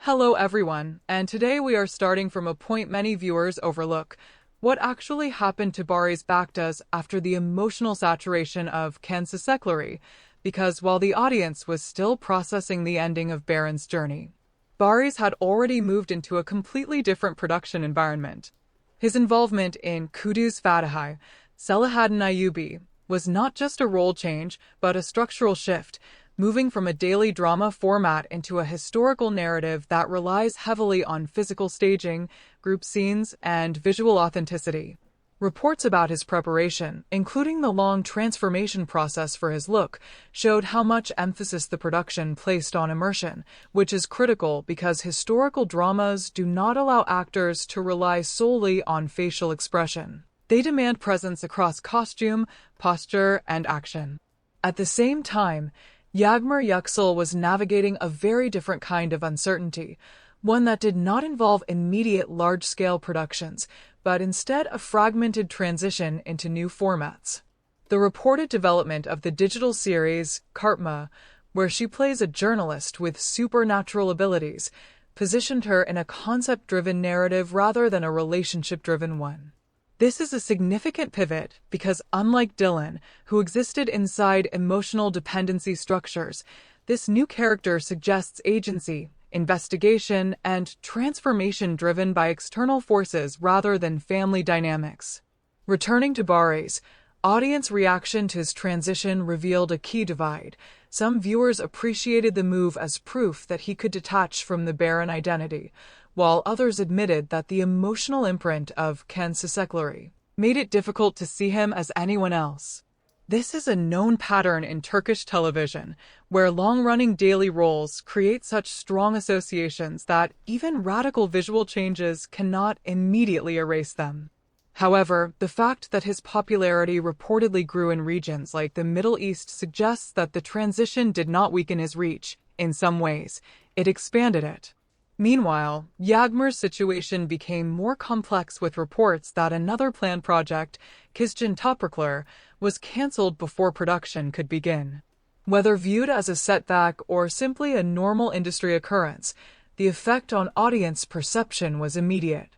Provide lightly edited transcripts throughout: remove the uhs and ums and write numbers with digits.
Hello everyone, and today we are starting from a point many viewers overlook. What actually happened to Baris Baktas after the emotional saturation of Kansasekleri? Because while the audience was still processing the ending of Baron's journey, Baris had already moved into a completely different production environment. His involvement in Kudüs Fatihi, Selahaddin Ayyubi, was not just a role change, but a structural shift, moving from a daily drama format into a historical narrative that relies heavily on physical staging, group scenes, and visual authenticity. Reports about his preparation, including the long transformation process for his look, showed how much emphasis the production placed on immersion, which is critical because historical dramas do not allow actors to rely solely on facial expression. They demand presence across costume, posture, and action. At the same time, Yagmur Yuksel was navigating a very different kind of uncertainty, one that did not involve immediate large-scale productions, but instead a fragmented transition into new formats. The reported development of the digital series, Kartma, where she plays a journalist with supernatural abilities, positioned her in a concept-driven narrative rather than a relationship-driven one. This is a significant pivot because, unlike Dylan, who existed inside emotional dependency structures, this new character suggests agency, investigation, and transformation driven by external forces rather than family dynamics. Returning to Baris, audience reaction to his transition revealed a key divide. Some viewers appreciated the move as proof that he could detach from the Baron identity, while others admitted that the emotional imprint of Kansasekleri made it difficult to see him as anyone else. This is a known pattern in Turkish television, where long-running daily roles create such strong associations that even radical visual changes cannot immediately erase them. However, the fact that his popularity reportedly grew in regions like the Middle East suggests that the transition did not weaken his reach. In some ways, it expanded it. Meanwhile, Yagmur's situation became more complex with reports that another planned project, Kizgin Topraklar, was cancelled before production could begin. Whether viewed as a setback or simply a normal industry occurrence, the effect on audience perception was immediate.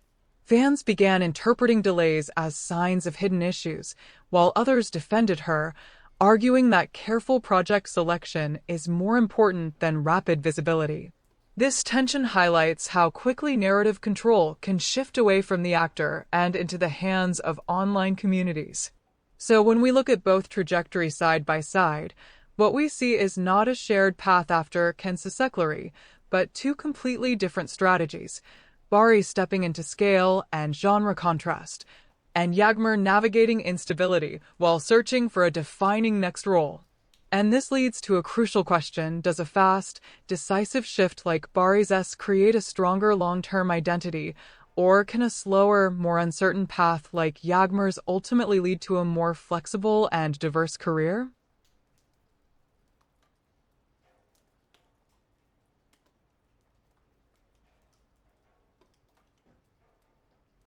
Fans began interpreting delays as signs of hidden issues, while others defended her, arguing that careful project selection is more important than rapid visibility. This tension highlights how quickly narrative control can shift away from the actor and into the hands of online communities. So when we look at both trajectories side by side, what we see is not a shared path after Kansasekleri, but two completely different strategies, Baris stepping into scale and genre contrast, and Yagmur navigating instability while searching for a defining next role. And this leads to a crucial question: does a fast, decisive shift like Baris's create a stronger long-term identity, or can a slower, more uncertain path like Yagmur's ultimately lead to a more flexible and diverse career?